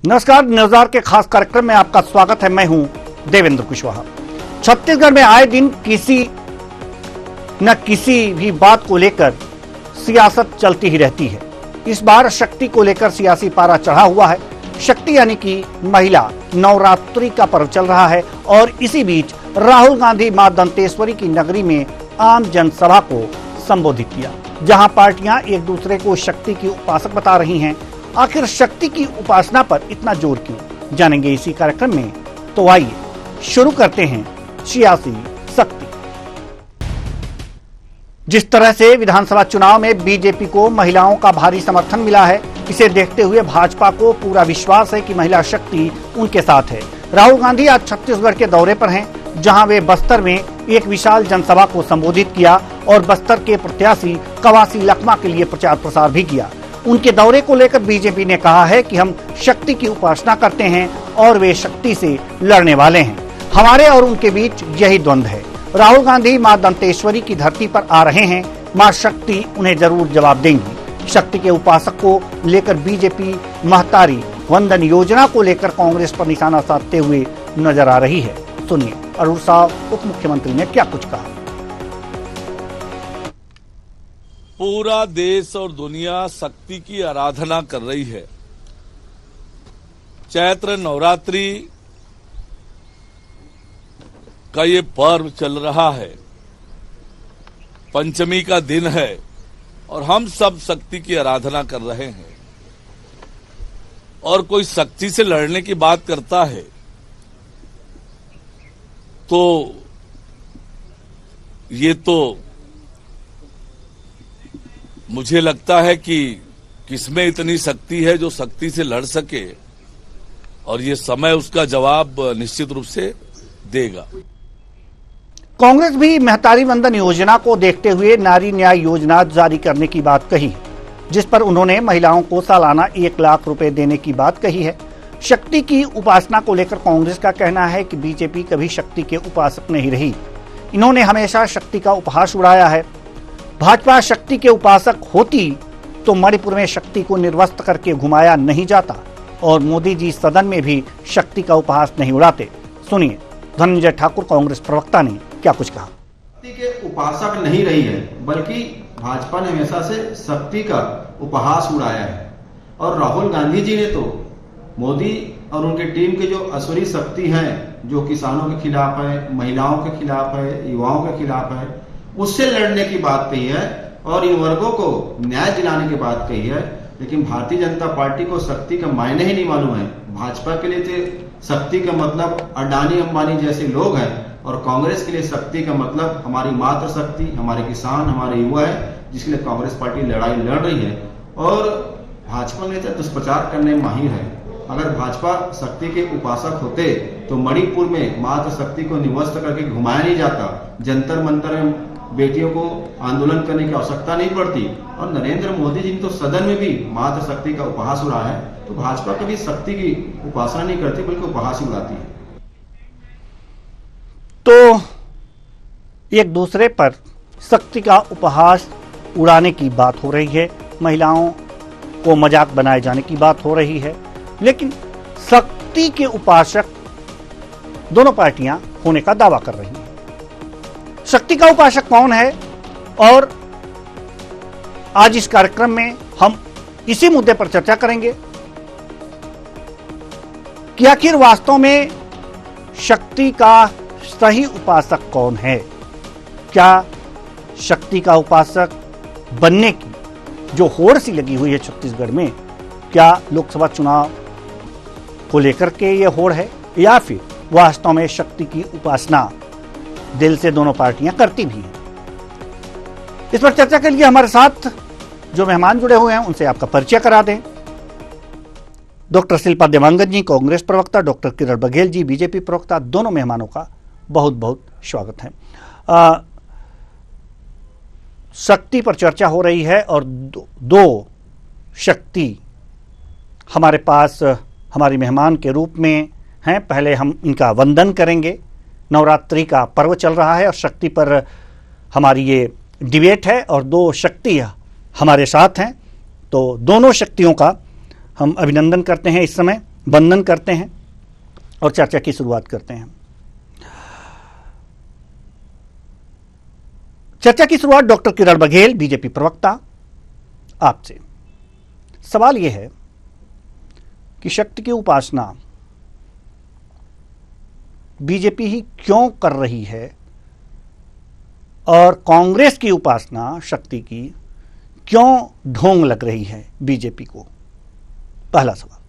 नमस्कार, न्यूज़आवर के खास कार्यक्रम में आपका स्वागत है। मैं हूं देवेंद्र कुशवाहा। छत्तीसगढ़ में आए दिन किसी न किसी भी बात को लेकर सियासत चलती ही रहती है। इस बार शक्ति को लेकर सियासी पारा चढ़ा हुआ है। शक्ति यानी कि महिला नवरात्रि का पर्व चल रहा है और इसी बीच राहुल गांधी मां दंतेश्वरी की नगरी में आम जनसभा को संबोधित किया, जहां पार्टियां एक दूसरे को शक्ति की उपासक बता रही हैं। आखिर शक्ति की उपासना पर इतना जोर क्यों, जानेंगे इसी कार्यक्रम में। तो आइए शुरू करते हैं सियासी शक्ति। जिस तरह से विधानसभा चुनाव में बीजेपी को महिलाओं का भारी समर्थन मिला है, इसे देखते हुए भाजपा को पूरा विश्वास है कि महिला शक्ति उनके साथ है। राहुल गांधी आज छत्तीसगढ़ के दौरे पर हैं, जहां वे बस्तर में एक विशाल जनसभा को संबोधित किया और बस्तर के प्रत्याशी कवासी लखमा के लिए प्रचार प्रसार भी किया। उनके दौरे को लेकर बीजेपी ने कहा है कि हम शक्ति की उपासना करते हैं और वे शक्ति से लड़ने वाले हैं। हमारे और उनके बीच यही द्वंद्व है। राहुल गांधी मां दंतेश्वरी की धरती पर आ रहे हैं, मां शक्ति उन्हें जरूर जवाब देंगी। शक्ति के उपासक को लेकर बीजेपी महतारी वंदन योजना को लेकर कांग्रेस पर निशाना साधते हुए नजर आ रही है। सुनिए अरुण साव उप मुख्यमंत्री ने क्या कुछ कहा। पूरा देश और दुनिया शक्ति की आराधना कर रही है। चैत्र नवरात्रि का ये पर्व चल रहा है, पंचमी का दिन है और हम सब शक्ति की आराधना कर रहे हैं। और कोई शक्ति से लड़ने की बात करता है तो ये तो मुझे लगता है कि किसमें इतनी शक्ति है जो शक्ति से लड़ सके, और ये समय उसका जवाब निश्चित रूप से देगा। कांग्रेस भी महतारी वंदन योजना को देखते हुए नारी न्याय योजना जारी करने की बात कही, जिस पर उन्होंने महिलाओं को सालाना 1 लाख रुपए देने की बात कही है। शक्ति की उपासना को लेकर कांग्रेस का कहना है कि बीजेपी कभी शक्ति के उपासक नहीं रही। इन्होंने हमेशा शक्ति का उपहास उड़ाया है। भाजपा शक्ति के उपासक होती तो मणिपुर में शक्ति को निर्वस्त्र करके घुमाया नहीं जाता और मोदी जी सदन में भी शक्ति का उपहास नहीं उड़ाते। सुनिए धनंजय ठाकुर कांग्रेस प्रवक्ता ने क्या कुछ कहा। शक्ति के उपासक नहीं रही है, बल्कि भाजपा ने हमेशा से शक्ति का उपहास उड़ाया है। और राहुल गांधी जी ने तो मोदी और उनकी टीम के जो असुरी शक्ति है, जो किसानों के खिलाफ है, महिलाओं के खिलाफ है, युवाओं के खिलाफ है, उससे लड़ने की बात कही है और इन वर्गों को न्याय दिलाने की बात कही है। लेकिन भारतीय जनता पार्टी को शक्ति का मायने ही नहीं मालूम है। भाजपा के लिए तो शक्ति का मतलब अडानी अंबानी जैसे लोग हैं और कांग्रेस के लिए शक्ति का मतलब हमारी मातृ शक्ति, हमारे किसान, हमारे युवा है, जिसके लिए कांग्रेस पार्टी लड़ाई लड़ रही है। और भाजपा नेता दुष्प्रचार करने में माहिर है। अगर भाजपा शक्ति के उपासक होते तो मणिपुर में मातृ शक्ति को निवस्त करके घुमाया नहीं जाता। जंतर मंतर में बेटियों को आंदोलन करने की आवश्यकता नहीं पड़ती। और नरेंद्र मोदी जी ने तो सदन में भी मातृ शक्ति का उपहास उड़ाया है। तो भाजपा कभी शक्ति की उपासना नहीं करती, बल्कि उपहास ही उड़ाती है। तो एक दूसरे पर शक्ति का उपहास उड़ाने की बात हो रही है, महिलाओं को मजाक बनाए जाने की बात हो रही है, लेकिन शक्ति के उपासक दोनों पार्टियां होने का दावा कर रही हैं। शक्ति का उपासक कौन है, और आज इस कार्यक्रम में हम इसी मुद्दे पर चर्चा करेंगे कि आखिर वास्तव में शक्ति का सही उपासक कौन है। क्या शक्ति का उपासक बनने की जो होड़ सी लगी हुई है छत्तीसगढ़ में, क्या लोकसभा चुनाव को लेकर के ये होड़ है, या फिर वास्तव में शक्ति की उपासना दिल से दोनों पार्टियां करती भी हैं। इस पर चर्चा के लिए हमारे साथ जो मेहमान जुड़े हुए हैं उनसे आपका परिचय करा दें। डॉक्टर शिल्पा देवांगन जी कांग्रेस प्रवक्ता, डॉक्टर किरण बघेल जी बीजेपी प्रवक्ता, दोनों मेहमानों का बहुत बहुत स्वागत है। शक्ति पर चर्चा हो रही है और दो शक्ति हमारे पास हमारी मेहमान के रूप में हैं। पहले हम इनका वंदन करेंगे। नवरात्रि का पर्व चल रहा है और शक्ति पर हमारी ये डिबेट है और दो शक्ति हमारे साथ हैं। तो दोनों शक्तियों का हम अभिनंदन करते हैं इस समय। वंदन करते हैं और चर्चा की शुरुआत करते हैं। चर्चा की शुरुआत डॉक्टर किरण बघेल, बीजेपी प्रवक्ता, आपसे। सवाल यह है कि शक्ति की उपासना बीजेपी ही क्यों कर रही है और कांग्रेस की उपासना शक्ति की क्यों ढोंग लग रही है बीजेपी को? पहला सवाल।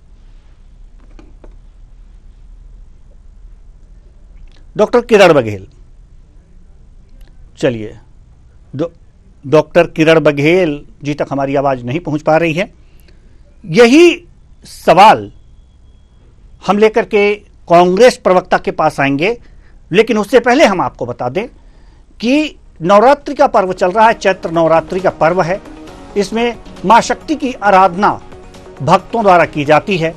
डॉक्टर किरण बघेल, चलिए, डॉक्टर किरण बघेल जी तक हमारी आवाज नहीं पहुंच पा रही है। यही सवाल हम लेकर के कांग्रेस प्रवक्ता के पास आएंगे, लेकिन उससे पहले हम आपको बता दें कि नवरात्रि का पर्व चल रहा है, चैत्र नवरात्रि का पर्व है। इसमें मां शक्ति की आराधना भक्तों द्वारा की जाती है।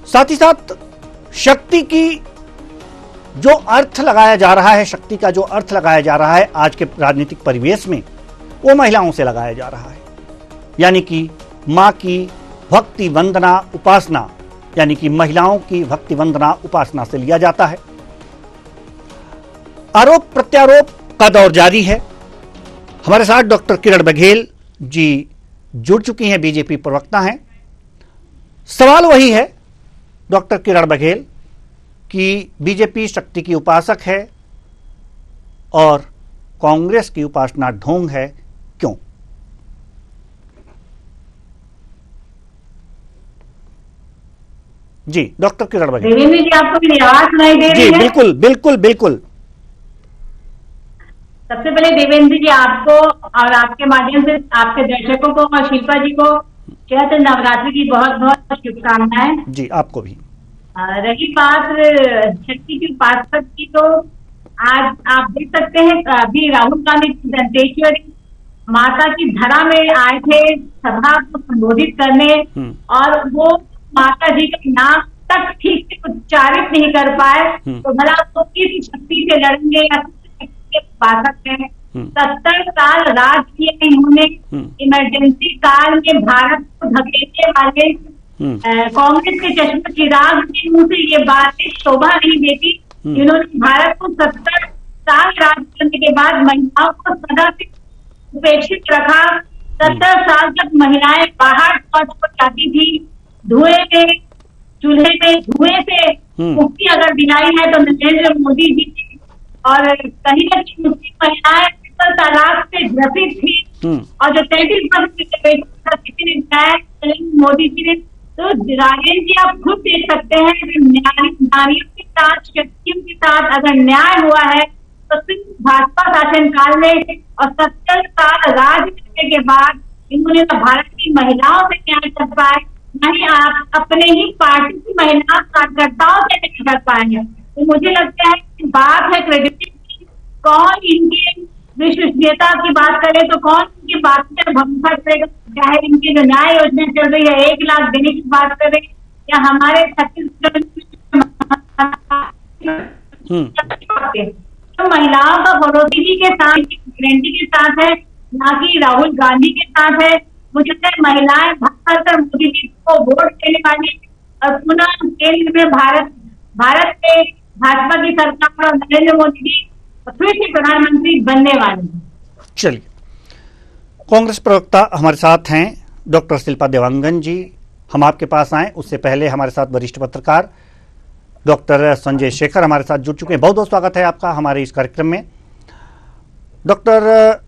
साथ ही साथ शक्ति की जो अर्थ लगाया जा रहा है, शक्ति का जो अर्थ लगाया जा रहा है आज के राजनीतिक परिवेश में, वो महिलाओं से लगाया जा रहा है। यानी कि मां की भक्ति वंदना उपासना, यानी कि महिलाओं की भक्ति वंदना उपासना से लिया जाता है। आरोप प्रत्यारोप का दौर जारी है। हमारे साथ डॉक्टर किरण बघेल जी जुड़ चुकी हैं, बीजेपी प्रवक्ता हैं। सवाल वही है डॉक्टर किरण बघेल कि बीजेपी शक्ति की उपासक है और कांग्रेस की उपासना ढोंग है, क्यों? जी डॉक्टर किरण बघेल। देवेंद्र जी, आपको मेरी आवाज सुनाई दे रही है? जी बिल्कुल बिल्कुल बिल्कुल। सबसे पहले देवेंद्र जी, आपको और आपके माध्यम से आपके दर्शकों को और शिल्पा जी को चैत्र नवरात्रि की बहुत बहुत शुभकामनाएं। जी आपको भी। रही बात शक्ति की उपासक की, तो आज आप देख सकते हैं अभी राहुल गांधी दंतेश्वरी माता की धरा में आए थे सभा को संबोधित करने, और वो माता जी का नाम तक ठीक से उच्चारित नहीं कर पाए, तो भला वो किस शक्ति से लड़ेंगे या उपासक है। 70 साल राज किए इन्होंने। इमरजेंसी काल में भारत को धकेलने वाले कांग्रेस के चश्मे चिराग के मुंह से ये बातें शोभा नहीं देती। इन्होंने भारत को 70 साल राज करने के बाद महिलाओं को सदा से उपेक्षित रखा। 70 साल तक महिलाएं बाहर शौच को जाती थी, धुएं में, चूल्हे में धुएं से मुक्ति अगर दिलाई है तो नरेंद्र मोदी जी, और कहीं न कहीं मुस्लिम महिलाएं ट्रिपल तलाक से ग्रसित थी, और जो 33% किसी ने दिलाया नरेंद्र मोदी जी ने। तो राजेंद्र जी, आप खुद देख सकते हैं कि नारियों के साथ, शक्तियों के साथ अगर न्याय हुआ है तो सिर्फ भाजपा शासनकाल में, और 70 साल राज करने के बाद इन्होंने न भारत की महिलाओं से न्याय कर पाए, न ही आप अपने ही पार्टी की महिला कार्यकर्ताओं से न्याय कर पाएंगे। तो मुझे लगता है कि बात है क्रेडिबिलिटी। कौन इनकी विश्वसनीयता की बात करे तो कौन इनकी बात पर भरोसा करेगा? चाहे इनकी जो न्याय योजना चल रही है 1 लाख देने की बात करें, या हमारे छत्तीसगढ़ तो महिलाओं का भरोसेगी के साथ, गारंटी के साथ है, ना कि राहुल गांधी के साथ है। मुझे लगता है महिलाएं भाग कर मोदी जी को वोट देने वाली और पुनः केंद्र में भारत में भाजपा की सरकार और नरेंद्र मोदी जी फिर से प्रधानमंत्री बनने वाले हैं। चलिए, कांग्रेस प्रवक्ता हमारे साथ हैं डॉक्टर शिल्पा देवांगन जी। हम आपके पास आए उससे पहले हमारे साथ वरिष्ठ पत्रकार डॉक्टर संजय शेखर हमारे साथ जुड़ चुके हैं। बहुत बहुत स्वागत है आपका हमारे इस कार्यक्रम में। डॉक्टर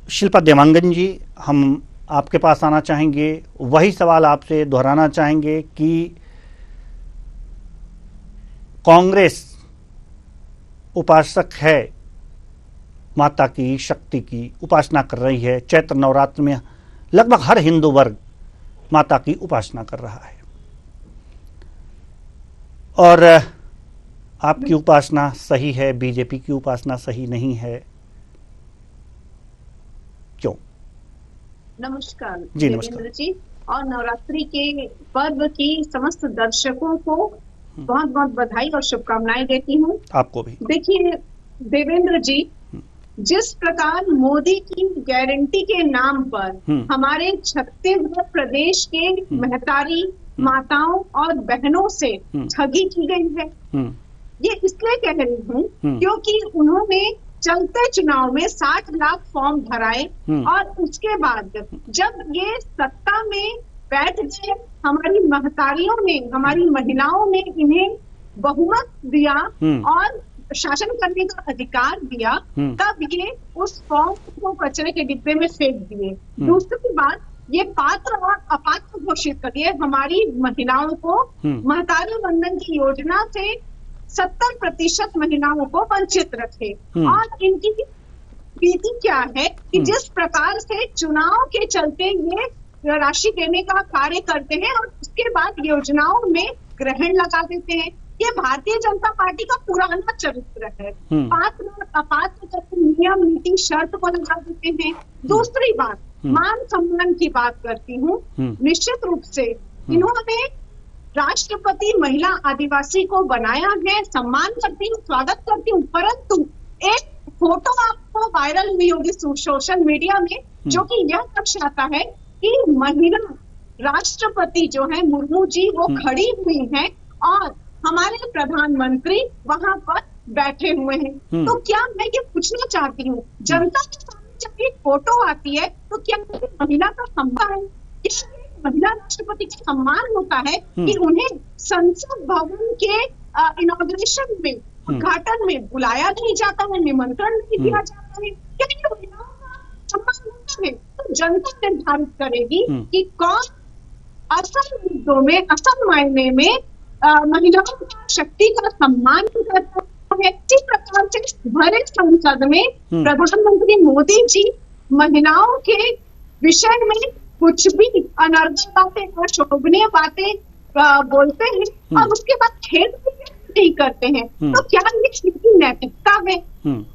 शिल्पा देवांगन जी, हम आपके पास आना चाहेंगे, वही सवाल आपसे दोहराना चाहेंगे कि कांग्रेस उपासक है, माता की शक्ति की उपासना कर रही है। चैत्र नवरात्र में लगभग हर हिंदू वर्ग माता की उपासना कर रहा है, और आपकी उपासना सही है, बीजेपी की उपासना सही नहीं है, क्यों? नमस्कार जी, देवेंद्र जी, और नवरात्रि के पर्व की समस्त दर्शकों को बहुत बहुत बधाई और शुभकामनाएं देती हूँ। आपको भी। देखिए देवेंद्र जी, जिस प्रकार मोदी की गारंटी के नाम पर हमारे छत्तीसगढ़ प्रदेश के महतारी माताओं और बहनों से ठगी की गई है। ये इसलिए कह रही हूँ क्योंकि उन्होंने चलते चुनाव में 60 लाख फॉर्म भराए और उसके बाद जब ये सत्ता में बैठ गए, हमारी महतारियों ने, हमारी महिलाओं ने इन्हें बहुमत दिया और शासन करने का अधिकार दिया, तब ये उस फॉर्म को कचरे के डिब्बे में फेंक दिए। दूसरी बात, ये पात्र और अपात्र घोषित कर दिए। हमारी महिलाओं को महतारी वंदन की योजना से 70% महिलाओं को वंचित रखे। और इनकी नीति क्या है कि जिस प्रकार से चुनाव के चलते ये राशि देने का कार्य करते हैं और उसके बाद योजनाओं में ग्रहण लगा देते हैं। ये भारतीय जनता पार्टी का पुराना चरित्र है। पात्र और अपात्र करके नियम नीति शर्त को लगा देते हैं। दूसरी बात, मान सम्मान की बात करती हूँ। निश्चित रूप से इन्होंने राष्ट्रपति महिला आदिवासी को बनाया है, सम्मान करती हूँ, स्वागत करती हूँ, परंतु एक फोटो आपको वायरल हुई होगी सोशल मीडिया में, जो कि यह दर्शाता है कि महिला राष्ट्रपति जो है मुर्मू जी, वो खड़ी हुई हैं और हमारे प्रधानमंत्री वहां पर बैठे हुए हैं। तो क्या मैं ये पूछना चाहती हूँ, जनता के सामने जब एक फोटो आती है तो क्या महिला का सम्मान है? महिला राष्ट्रपति का सम्मान होता है कि उन्हें संसद भवन के इनॉग्रेशन में, उद्घाटन में बुलाया नहीं जाता है, निमंत्रण नहीं दिया जाता है? क्या ये महिलाओं का सम्मान होता है? तो जनता निर्धारित करेगी कि कौन असल मुद्दों में, असल मायने में महिलाओं की शक्ति का सम्मान करता है। इसी प्रकार से भरे संसद में प्रधानमंत्री मोदी जी महिलाओं के विषय में कुछ भी अनर्गल बातें, अशोभनीय बातें बोलते हैं और उसके बाद खेद नहीं करते हैं। तो क्या ये इनकी नैतिकता है?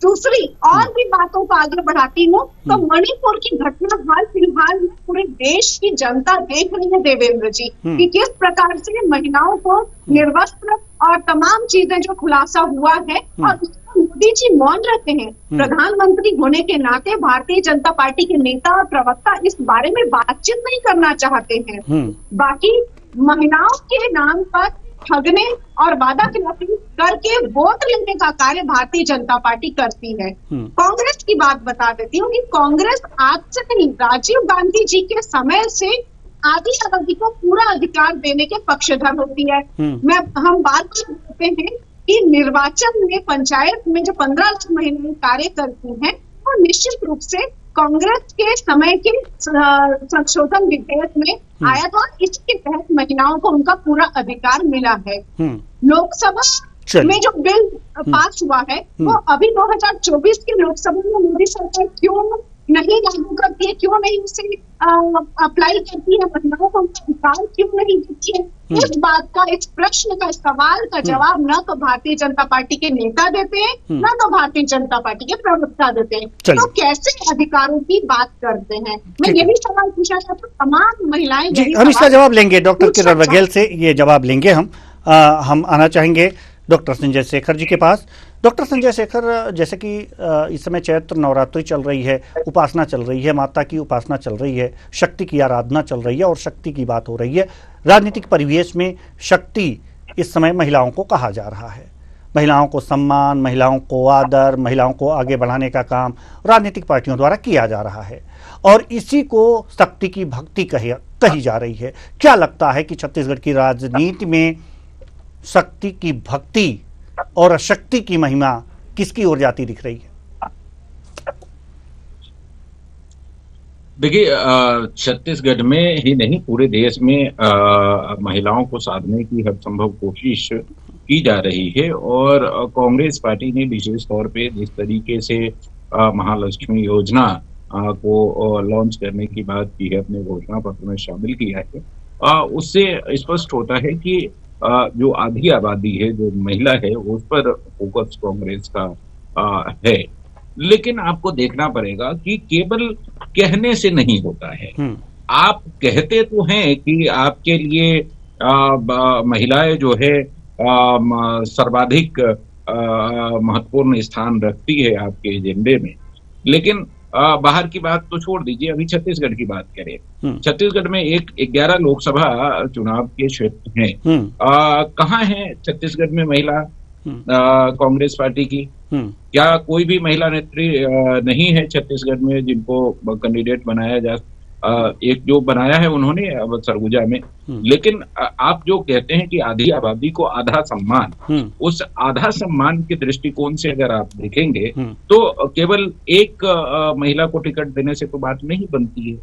दूसरी और भी बातों को आगे बढ़ाती हूँ तो मणिपुर की घटना हाल फिलहाल में पूरे देश की जनता देख रही है देवेंद्र जी, कि किस प्रकार से महिलाओं को निर्वस्त्र और तमाम चीजें जो खुलासा हुआ है, और उसका मोदी जी मौन रहते हैं। प्रधानमंत्री होने के नाते भारतीय जनता पार्टी के नेता और प्रवक्ता इस बारे में बातचीत नहीं करना चाहते हैं। बाकी महिलाओं के नाम पर ठगने और वादा खिलाफी करके वोट लेने का कार्य भारतीय जनता पार्टी करती है। कांग्रेस की बात बता देती हूँ कि कांग्रेस आज से नहीं, राजीव गांधी जी के समय से आधी आबादी को पूरा अधिकार देने के पक्षधर होती है। हम बात करते हैं कि निर्वाचन में, पंचायत में जो 15 लाख महिलाएं कार्य करती हैं, वो निश्चित रूप से कांग्रेस के समय के संशोधन विधेयक में आया था। इसके तहत महिलाओं को उनका पूरा अधिकार मिला है। लोकसभा में जो बिल पास हुआ है वो अभी 2024 के लोकसभा में मोदी सरकार क्यों नहीं लागू करती है, क्यों नहीं उसे अप्लाई करती है, महिलाओं को उनका अधिकार क्यों नहीं देती है? इस बात का, इस प्रश्न का, इस सवाल का जवाब न तो भारतीय जनता पार्टी के नेता देते हैं, न तो भारतीय जनता पार्टी के प्रवक्ता देते हैं। तो कैसे अधिकारों की बात करते हैं? मैं यही सवाल पूछना चाहता हूँ, तमाम महिलाएं। हम इसका जवाब लेंगे डॉक्टर किरण बघेल से, ये जवाब लेंगे हम आना चाहेंगे डॉक्टर संजय शेखर जी के पास। डॉक्टर संजय शेखर, जैसे कि इस समय चैत्र नवरात्रि चल रही है, उपासना चल रही है, माता की उपासना चल रही है, शक्ति की आराधना चल रही है और शक्ति की बात हो रही है। राजनीतिक परिवेश में शक्ति इस समय महिलाओं को कहा जा रहा है। महिलाओं को सम्मान, महिलाओं को आदर, महिलाओं को आगे बढ़ाने का काम राजनीतिक पार्टियों द्वारा किया जा रहा है और इसी को शक्ति की भक्ति कही जा रही है। क्या लगता है कि छत्तीसगढ़ की राजनीति में शक्ति की भक्ति और शक्ति की महिमा किसकी ओर जाती दिख रही है? देखिए, छत्तीसगढ़ में ही नहीं पूरे देश में महिलाओं को साधने की हर संभव कोशिश की जा रही है और कांग्रेस पार्टी ने विशेष तौर पे जिस तरीके से महालक्ष्मी योजना को लॉन्च करने की बात की है, अपने घोषणा पत्र में शामिल किया है, उससे स्पष्ट होता है कि जो आधी आबादी है, जो महिला है, उस पर फोकस कांग्रेस का है। लेकिन आपको देखना पड़ेगा कि केवल कहने से नहीं होता है। आप कहते तो हैं कि आपके लिए महिलाएं जो है सर्वाधिक महत्वपूर्ण स्थान रखती है आपके एजेंडे में, लेकिन बाहर की बात तो छोड़ दीजिए, अभी छत्तीसगढ़ की बात करें। छत्तीसगढ़ में 11 लोकसभा चुनाव के क्षेत्र हैं। कहाँ है छत्तीसगढ़ में महिला कांग्रेस पार्टी की? क्या कोई भी महिला नेत्री नहीं है छत्तीसगढ़ में जिनको कैंडिडेट बनाया जा? एक जो बनाया है उन्होंने अब सरगुजा में, लेकिन आप जो कहते हैं कि आधी आबादी को आधा सम्मान, उस आधा सम्मान के दृष्टिकोण से अगर आप देखेंगे तो केवल एक महिला को टिकट देने से तो बात नहीं बनती है।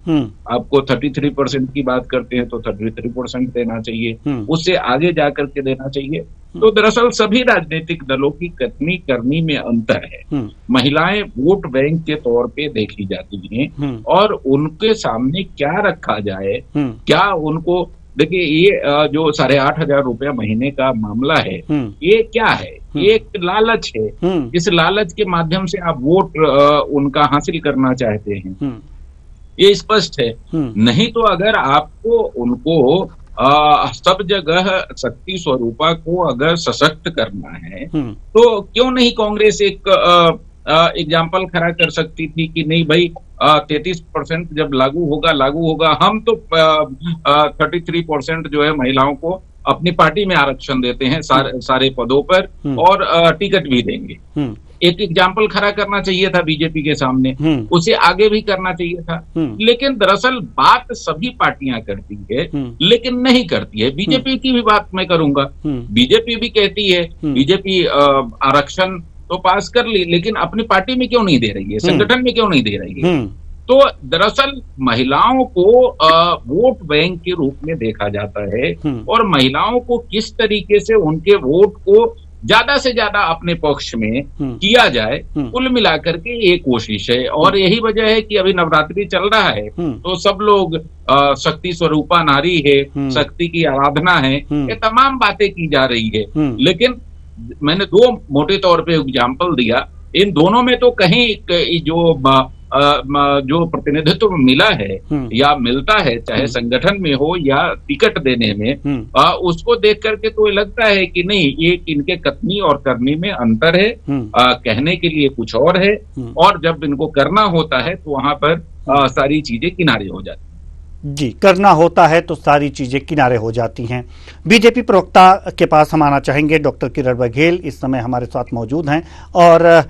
आपको 33% की बात करते हैं तो 33% देना चाहिए, उससे आगे जाकर के देना चाहिए। तो दरअसल सभी राजनीतिक दलों की कथनी करनी में अंतर है। महिलाएं वोट बैंक के तौर पे देखी जाती हैं और उनके सामने क्या रखा जाए, क्या उनको, देखिए ये जो 8,500 रुपया महीने का मामला है, ये क्या है? ये एक लालच है। इस लालच के माध्यम से आप वोट उनका हासिल करना चाहते हैं, ये स्पष्ट है। नहीं तो अगर आपको उनको सब जगह शक्ति स्वरूपा को अगर सशक्त करना है तो क्यों नहीं कांग्रेस एक एग्जाम्पल खड़ा कर सकती थी कि नहीं भाई 33% जब लागू होगा, हम तो 33% जो है महिलाओं को अपनी पार्टी में आरक्षण देते हैं सारे पदों पर और टिकट भी देंगे। एक एग्जाम्पल खड़ा करना चाहिए था बीजेपी के सामने, उसे आगे भी करना चाहिए था। लेकिन दरअसल बात सभी पार्टियां करती है लेकिन नहीं करती है। बीजेपी की भी बात मैं करूंगा, बीजेपी भी कहती है, बीजेपी आरक्षण तो पास कर ली लेकिन अपनी पार्टी में क्यों नहीं दे रही है, संगठन में क्यों नहीं दे रही है? तो दरअसल महिलाओं को वोट बैंक के रूप में देखा जाता है और महिलाओं को किस तरीके से उनके वोट को ज्यादा से ज्यादा अपने पक्ष में किया जाए, कुल मिलाकर के ये कोशिश है। और यही वजह है कि अभी नवरात्रि चल रहा है तो सब लोग शक्ति स्वरूपा नारी है, शक्ति की आराधना है, ये तमाम बातें की जा रही है। लेकिन मैंने 2 मोटे तौर पे एग्जाम्पल दिया, इन दोनों में तो कहीं जो प्रतिनिधित्व मिला है या मिलता है, चाहे संगठन में हो या टिकट देने में, उसको देख करके तो लगता है कि नहीं, ये इनके कथनी और करनी में अंतर है। कहने के लिए कुछ और है और जब इनको करना होता है तो वहां पर सारी चीजें किनारे हो जाती हैं। जी, करना होता है तो सारी चीजें किनारे हो जाती हैं। बीजेपी प्रवक्ता के पास हम आना चाहेंगे। डॉक्टर किरण बघेल इस समय हमारे साथ मौजूद हैं और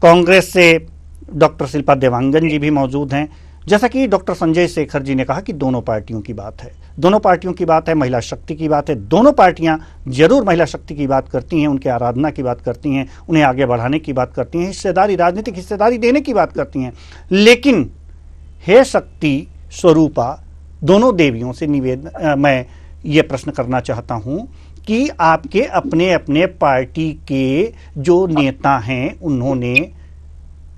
कांग्रेस से डॉक्टर शिल्पा देवांगन जी भी मौजूद हैं। जैसा कि डॉक्टर संजय शेखर जी ने कहा कि दोनों पार्टियों की बात है, दोनों पार्टियों की बात है, महिला शक्ति की बात है। दोनों पार्टियां जरूर महिला शक्ति की बात करती हैं, उनके आराधना की बात करती हैं, उन्हें आगे बढ़ाने की बात करती हैं, हिस्सेदारी, राजनीतिक हिस्सेदारी देने की बात करती हैं। लेकिन हे शक्ति स्वरूपा दोनों देवियों से मैं ये प्रश्न करना चाहता हूं कि आपके अपने अपने पार्टी के जो नेता हैं उन्होंने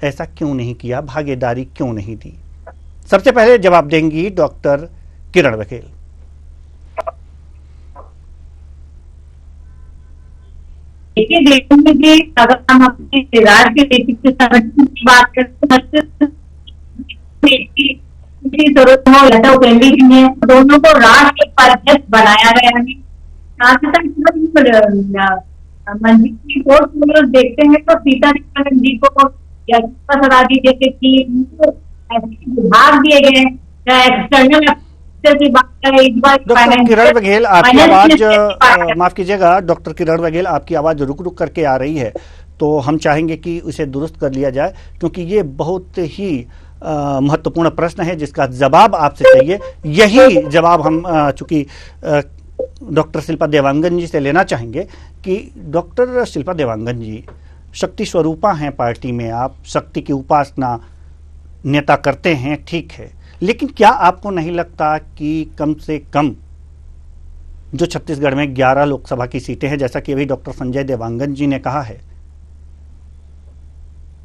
ऐसा क्यों नहीं किया, भागीदारी क्यों नहीं दी? सबसे पहले जवाब देंगी डॉक्टर किरण बघेल। देखिए, अगर हम अपने राज्य के संगठन की बात करते हैं जरूरत हो लता उपेंद्र जी ने दोनों को राष्ट्र उपाध्यक्ष बनाया गया है। मंदिर की रिपोर्ट देखते हैं तो सीतारमण जी को या सराजी जैसे कि विभाग दिए गए, एक्सटर्नल की बात करें इस बार। डॉक्टर किरण बघेल आपकी आवाज, माफ कीजिएगा डॉक्टर किरण बघेल आपकी आवाज रुक रुक करके आ रही है, तो हम चाहेंगे कि उसे दुरुस्त कर लिया जाए क्योंकि ये बहुत ही महत्वपूर्ण प्रश्न है जिसका जवाब आपसे चाहिए। यही जवाब हम चूंकि डॉक्टर शिल्पा देवांगन जी से लेना चाहेंगे कि डॉक्टर शिल्पा देवांगन जी शक्ति स्वरूपा हैं पार्टी में, आप शक्ति की उपासना नेता करते हैं, ठीक है, लेकिन क्या आपको नहीं लगता कि कम से कम जो छत्तीसगढ़ में 11 लोकसभा की सीटें हैं, जैसा कि अभी डॉक्टर संजय देवांगन जी ने कहा है,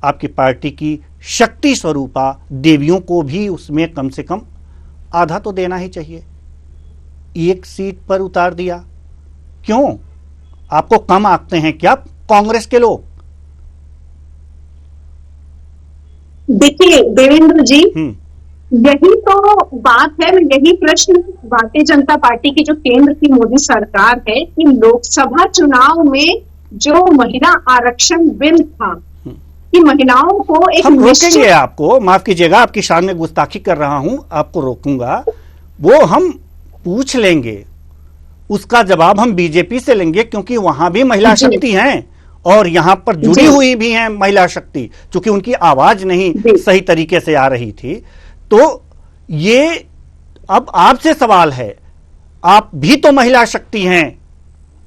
आपकी पार्टी की शक्ति स्वरूपा देवियों को भी उसमें कम से कम आधा तो देना ही चाहिए। एक सीट पर उतार दिया, क्यों? आपको कम आंकते हैं क्या कांग्रेस के लोग? देखिए देवेंद्र जी, यही तो बात है, यही प्रश्न भारतीय जनता पार्टी की जो केंद्र की मोदी सरकार है कि लोकसभा चुनाव में जो महिला आरक्षण बिल था कि महिलाओं को एक हम रोकेंगे आपको, माफ कीजिएगा आपकी शान में गुस्ताखी कर रहा हूं, आपको रोकूंगा। वो हम पूछ लेंगे, उसका जवाब हम बीजेपी से लेंगे, क्योंकि वहां भी महिला शक्ति हैं और यहां पर जुड़ी हुई भी हैं महिला शक्ति, क्योंकि उनकी आवाज नहीं सही तरीके से आ रही थी। तो ये अब आपसे सवाल है, आप भी तो महिला शक्ति हैं,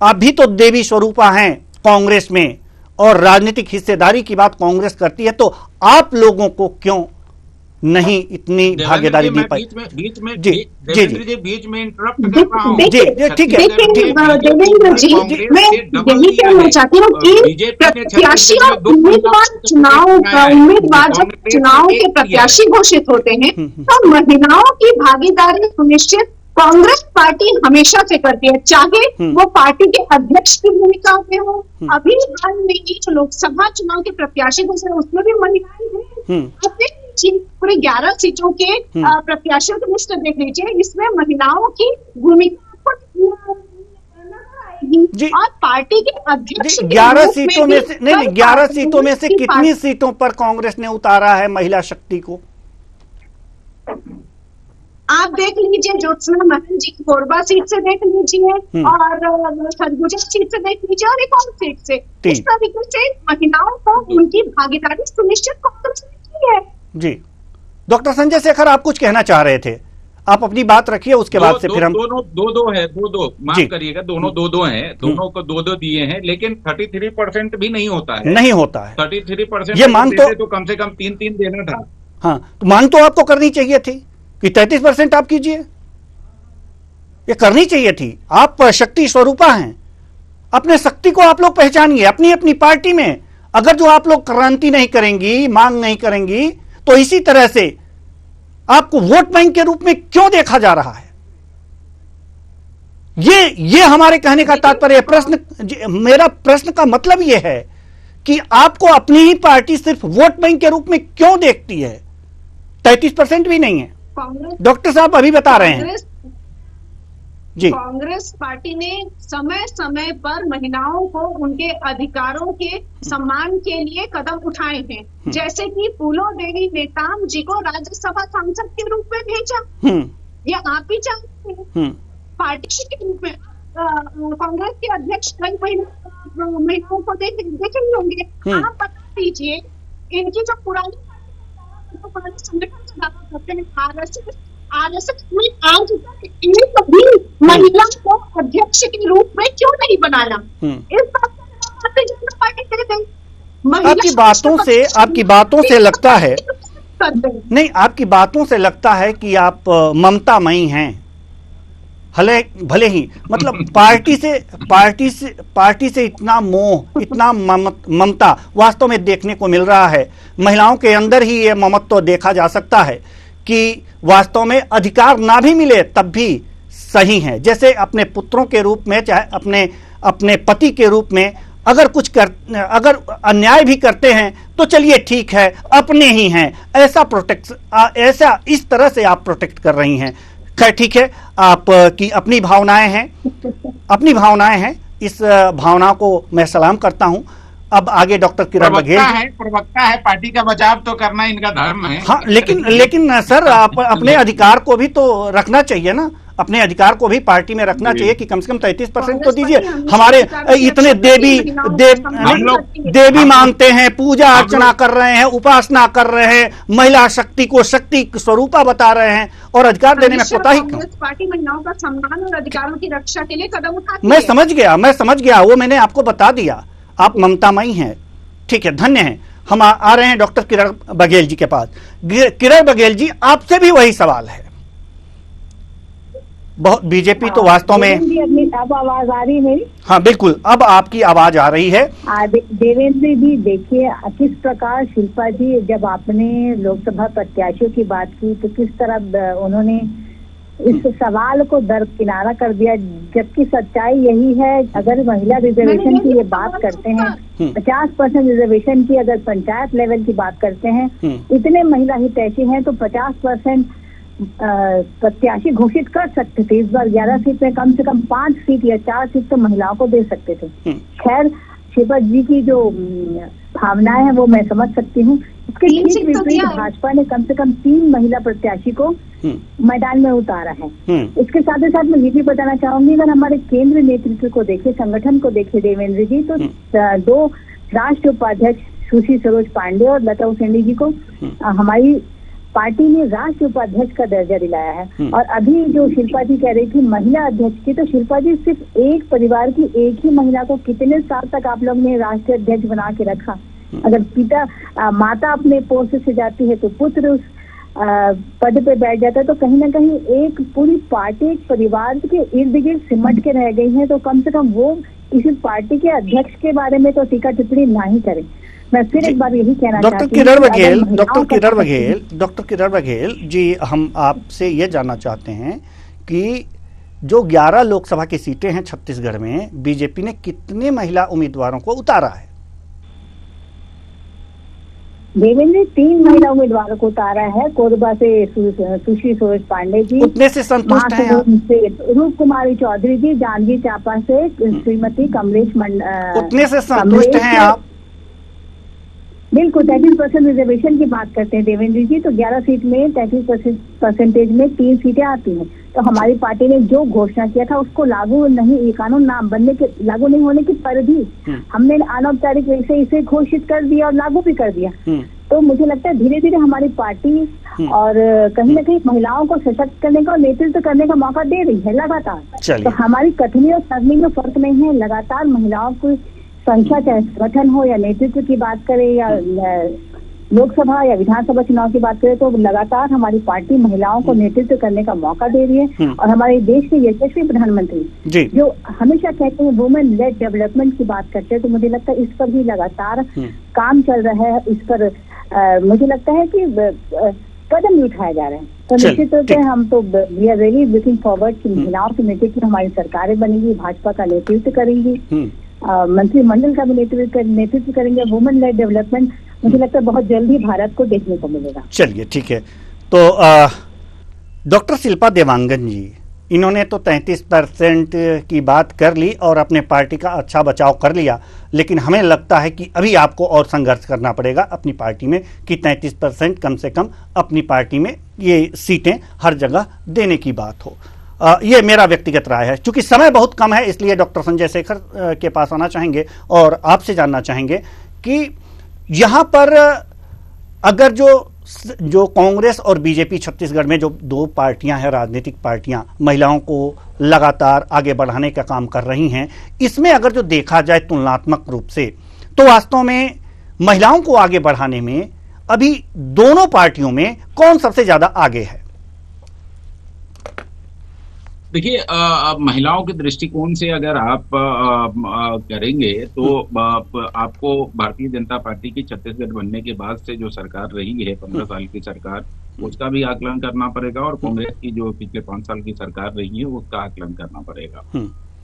आप भी तो देवी स्वरूपा हैं कांग्रेस में, और राजनीतिक हिस्सेदारी की बात कांग्रेस करती है, तो आप लोगों को क्यों नहीं इतनी भागीदारी दी पाई? बीच में जी बीच में इंटरप्ट कर रहा हूं। जी ठीक है। देवेंद्र जी, मैं यही कहना चाहती हूँ कि प्रत्याशी और उम्मीदवार जब चुनाव के प्रत्याशी घोषित होते हैं तो महिलाओं की भागीदारी सुनिश्चित कांग्रेस पार्टी हमेशा से करती है, चाहे वो पार्टी के अध्यक्ष की भूमिका में हो। अभी हाल में जो लोकसभा चुनाव के प्रत्याशी घोषित उसमें भी महिलाएं हैं। पूरे 11 सीटों के प्रत्याशियों की लिस्ट देख लीजिए, इसमें महिलाओं की भूमिका आएगी। और पार्टी के अध्यक्ष 11 सीटों में से नहीं 11 सीटों में से कितनी सीटों पर कांग्रेस ने उतारा है महिला शक्ति को? आप देख लीजिए, ज्योत्सना महल जी की कोरबा सीट से देख लीजिए, और सरगुजा सीट से देख लीजिए, और एक और सीट से। इस तरीके से महिलाओं को उनकी भागीदारी सुनिश्चित कांग्रेस ने की है। जी डॉक्टर संजय शेखर, आप कुछ कहना चाह रहे थे, आप अपनी बात रखिए, उसके बाद से फिर हम दोनों दो माफ करिएगा, दोनों दो हैं, दोनों को दो दिए हैं, लेकिन 33% भी नहीं होता है, नहीं होता है 33%। ये मांग तो कम से कम 3 देना था। हाँ, तो मांग तो आपको करनी चाहिए थी कि 33% आप कीजिए, ये करनी चाहिए थी। आप शक्ति स्वरूपा हैं, अपने शक्ति को आप लोग पहचानिए अपनी अपनी पार्टी में। अगर जो आप लोग क्रांति नहीं करेंगी, मांग नहीं करेंगी, तो इसी तरह से आपको वोट बैंक के रूप में क्यों देखा जा रहा है? ये हमारे कहने का तात्पर्य प्रश्न, मेरा प्रश्न का मतलब यह है कि आपको अपनी ही पार्टी सिर्फ वोट बैंक के रूप में क्यों देखती है? 33% भी नहीं है, डॉक्टर साहब अभी बता रहे हैं। जी, कांग्रेस पार्टी ने समय समय पर महिलाओं को उनके अधिकारों के सम्मान के लिए कदम उठाए हैं, जैसे कि फूलो देवी नेताम जी को राज्यसभा सांसद के रूप में भेजा, या आप ही जानते हैं पार्टी के रूप में। कांग्रेस के अध्यक्ष कई महिलाओं को देखे होंगे। आप बता दीजिए, इनकी जो पुरानी संगठन से दावा करते हैं आरएसएस में आज तक एक भी महिला को अध्यक्ष के रूप में क्यों नहीं बनाया? इस बात को भारतीय जनता पार्टी दे गई। आपकी बातों से लगता है नहीं, आपकी बातों से लगता है कि आप ममतामयी हैं। भले ही मतलब पार्टी से इतना मोह, इतना ममता वास्तव में देखने को मिल रहा है। महिलाओं के अंदर ही ये ममत्व देखा जा सकता है कि वास्तव में अधिकार ना भी मिले तब भी सही है। जैसे अपने पुत्रों के रूप में, चाहे अपने पति के रूप में, अगर अन्याय भी करते हैं तो चलिए ठीक है, अपने ही हैं, ऐसा इस तरह से आप प्रोटेक्ट कर रही हैं। खैर ठीक है, आप की अपनी भावनाएं हैं, इस भावना को मैं सलाम करता हूं। अब आगे डॉक्टर किरण बघेल प्रवक्ता है, पार्टी का बचाव तो करना इनका धर्म है। हाँ, लेकिन सर आप अपने अधिकार को भी तो रखना चाहिए ना, अपने अधिकार को भी पार्टी में रखना चाहिए कि कम से कम 33% तो दीजिए। हमारे इतने देवी मानते हैं, पूजा अर्चना कर रहे हैं, उपासना कर रहे हैं, महिला शक्ति को शक्ति स्वरूपा बता रहे हैं, और अधिकार देने में कोताही क्यों? पार्टी महिलाओं का सम्मान और अधिकारों की रक्षा के लिए कदम उठाती है। मैं समझ गया, वो मैंने आपको बता दिया, आप ममतामयी हैं, ठीक है, धन्य हैं। हम आ रहे हैं डॉक्टर किरण बघेल जी के पास। किरण बघेल जी, आपसे भी वही सवाल है। बहुत बीजेपी तो वास्तव में, अब आवाज आ रही है? हाँ बिल्कुल, अब आपकी आवाज आ रही है। देवेंद्र जी, देखिए किस प्रकार शिल्पा जी, जब आपने लोकसभा प्रत्याशियों की बात की तो किस तरह उन्होंने इस सवाल को दरकिनारा कर दिया, जबकि सच्चाई यही है। अगर महिला रिजर्वेशन की ये बात करते हैं, 50% रिजर्वेशन की अगर पंचायत लेवल की बात करते हैं, इतने महिला हितैषी हैं तो 50% प्रत्याशी घोषित कर सकते थे। इस बार 11 सीट में कम से कम 5 सीट या 4 सीट तो महिलाओं को दे सकते थे। खैर, शिल्पा जी की जो भावनाएं हैं वो मैं समझ सकती हूँ। इसके तीन ठीक सीट तो विपरीत दिया है। भाजपा ने कम से कम 3 महिला प्रत्याशी को मैदान में उतारा है। इसके साथ ही साथ मैं ये भी बताना चाहूंगी, अगर हमारे केंद्रीय नेतृत्व को देखे, संगठन को देखे देवेंद्र जी, तो 2 राष्ट्रीय उपाध्यक्ष सुश्री सरोज पांडे और लता उसेंडी जी को हमारी पार्टी ने राष्ट्रीय उपाध्यक्ष का दर्जा दिलाया है। और अभी जो शिल्पा जी कह रही थी महिला अध्यक्ष की, तो शिल्पा जी सिर्फ एक परिवार की एक ही महिला को कितने साल तक आप लोग ने राष्ट्रीय अध्यक्ष बना के रखा? अगर माता अपने पोस्ट से जाती है तो पुत्र उस पद पे बैठ जाता है, तो कहीं ना कहीं एक पूरी पार्टी एक परिवार के इर्द गिर्द सिमट के रह गई है। तो कम से कम वो इसी पार्टी के अध्यक्ष के बारे में तो टीका टिप्पणी ना ही करें। मैं फिर एक बार यही कहना चाहती हूँ, डॉक्टर किरण बघेल जी, हम आपसे ये जानना चाहते हैं कि जो 11 लोकसभा की सीटें हैं छत्तीसगढ़ में, बीजेपी ने कितने महिला उम्मीदवारों को उतारा है? देवेंद्र 3 महिला उम्मीदवारों को उतारा है। कोरबा से सुश्री सरोज पांडे जी, उतने से संतुष्ट हैं आप? से रूप कुमारी चौधरी जी, जांजगीर चांपा से श्रीमती कमलेश उतने से संतुष्ट हैं आप? बिल्कुल 33% रिजर्वेशन की बात करते हैं देवेंद्र जी, तो 11 सीट में 33% में 3 सीटें आती हैं। तो हमारी पार्टी ने जो घोषणा किया था उसको लागू नहीं, ये कानून नाम बनने के लागू नहीं होने की पर भी हमने अनौपचारिक रूप से इसे घोषित कर दिया और लागू भी कर दिया। तो मुझे लगता है धीरे धीरे हमारी पार्टी और कहीं ना कहीं महिलाओं को सशक्त करने का और नेतृत्व करने का मौका दे रही है लगातार। तो हमारी कथनी और करनी में फर्क नहीं है, लगातार महिलाओं को संख्या, चाहे संगठन हो या नेतृत्व की बात करें या लोकसभा या विधानसभा चुनाव की बात करें, तो लगातार हमारी पार्टी महिलाओं को नेतृत्व करने का मौका दे रही है। और हमारे देश के यशस्वी प्रधानमंत्री जो हमेशा कहते हैं वुमेन लेड डेवलपमेंट की बात करते हैं, तो मुझे लगता है इस पर भी लगातार काम चल रहा है। इस पर मुझे लगता है कि कदम भी उठाए जा रहे हैं। तो निश्चित रूप से हम तो we are really looking forward कि महिलाओं के नेतृत्व हमारी सरकारें बनेंगी, भाजपा का नेतृत्व करेंगी, मंत्रिमंडल का भी नेतृत्व करेंगे, वुमेन लेड डेवलपमेंट मुझे लगता है बहुत जल्दी भारत को देखने को मिलेगा। चलिए ठीक है। तो डॉक्टर शिल्पा देवांगन जी, इन्होंने तो 33% की बात कर ली और अपने पार्टी का अच्छा बचाव कर लिया, लेकिन हमें लगता है कि अभी आपको और संघर्ष करना पड़ेगा अपनी पार्टी में कि 33% कम से कम अपनी पार्टी में ये सीटें हर जगह देने की बात हो। ये मेरा व्यक्तिगत राय है। चूंकि समय बहुत कम है, इसलिए डॉक्टर संजय शेखर के पास आना चाहेंगे और आपसे जानना चाहेंगे कि यहाँ पर अगर जो कांग्रेस और बीजेपी छत्तीसगढ़ में जो 2 पार्टियां हैं, राजनीतिक पार्टियां महिलाओं को लगातार आगे बढ़ाने का काम कर रही हैं, इसमें अगर जो देखा जाए तुलनात्मक रूप से, तो वास्तव में महिलाओं को आगे बढ़ाने में अभी दोनों पार्टियों में कौन सबसे ज्यादा आगे है? देखिए, महिलाओं के दृष्टिकोण से अगर आप करेंगे तो आपको भारतीय जनता पार्टी की छत्तीसगढ़ बनने के बाद से जो सरकार रही है 15 साल की सरकार, उसका भी आकलन करना पड़ेगा और कांग्रेस की जो पिछले 5 साल की सरकार रही है उसका आकलन करना पड़ेगा।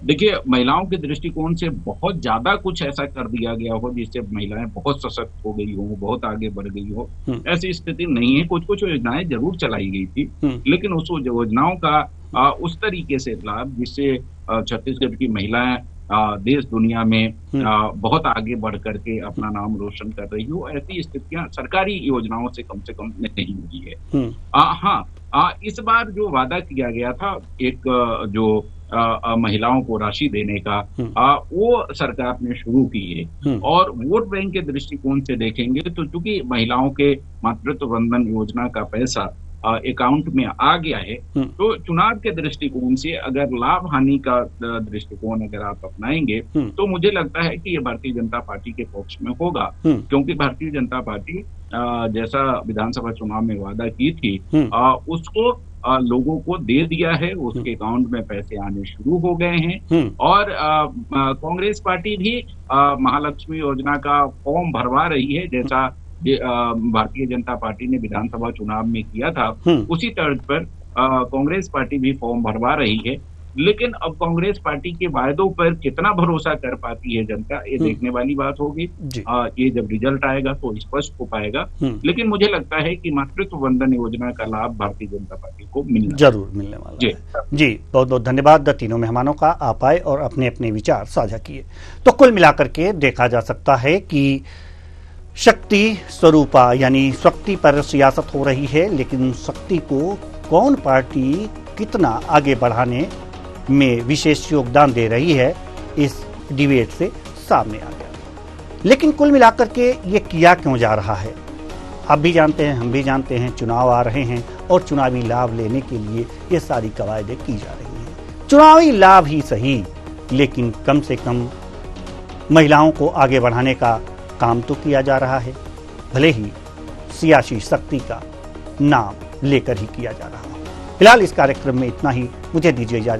देखिए, महिलाओं के दृष्टिकोण से बहुत ज्यादा कुछ ऐसा कर दिया गया हो जिससे महिलाएं बहुत सशक्त हो गई हो, बहुत आगे बढ़ गई हो, ऐसी स्थिति नहीं है। कुछ कुछ योजनाएं जरूर चलाई गई थी, लेकिन उस योजनाओं का उस तरीके से लाभ जिससे छत्तीसगढ़ की महिलाएं देश दुनिया में बहुत आगे बढ़ करके अपना नाम रोशन कर रही हो, ऐसी स्थितियां सरकारी योजनाओं से कम नहीं हुई है। हाँ, इस बार जो वादा किया गया था एक जो महिलाओं को राशि देने का, वो सरकार ने शुरू की है। और वोट बैंक के दृष्टिकोण से देखेंगे तो चूंकि महिलाओं के मातृत्व वंदन योजना का पैसा अकाउंट में आ गया है, तो चुनाव के दृष्टिकोण से अगर लाभ हानि का दृष्टिकोण अगर आप अपनाएंगे तो मुझे लगता है कि ये भारतीय जनता पार्टी के पक्ष में होगा, क्योंकि भारतीय जनता पार्टी जैसा विधानसभा चुनाव में वादा की थी उसको लोगों को दे दिया है, उसके अकाउंट में पैसे आने शुरू हो गए हैं। और कांग्रेस पार्टी भी महालक्ष्मी योजना का फॉर्म भरवा रही है, जैसा भारतीय जनता पार्टी ने विधानसभा चुनाव में किया था, उसी तर्ज पर कांग्रेस पार्टी भी फॉर्म भरवा रही है। लेकिन अब कांग्रेस पार्टी के वायदों पर कितना भरोसा कर पाती है जनता, ये देखने वाली बात होगी। ये जब रिजल्ट आएगा तो स्पष्ट हो पाएगा। लेकिन मुझे लगता है कि मातृत्व वंदन योजना का लाभ भारतीय जनता पार्टी को जरूर मिलने वाला है। जी, बहुत बहुत धन्यवाद तीनों मेहमानों का, आप आए और अपने अपने विचार साझा किए। तो कुल मिलाकर के देखा जा सकता है कि शक्ति स्वरूपा यानी शक्ति पर सियासत हो रही है, लेकिन शक्ति को कौन पार्टी कितना आगे बढ़ाने में विशेष योगदान दे रही है, इस डिबेट से सामने आ गया। लेकिन कुल मिलाकर के ये किया क्यों जा रहा है, आप भी जानते हैं, हम भी जानते हैं। चुनाव आ रहे हैं और चुनावी लाभ लेने के लिए ये सारी कवायदें की जा रही हैं। चुनावी लाभ ही सही, लेकिन कम से कम महिलाओं को आगे बढ़ाने का काम तो किया जा रहा है, भले ही सियासी शक्ति का नाम लेकर ही किया जा रहा है। फिलहाल इस कार्यक्रम में इतना ही, मुझे दीजिए इजाजत।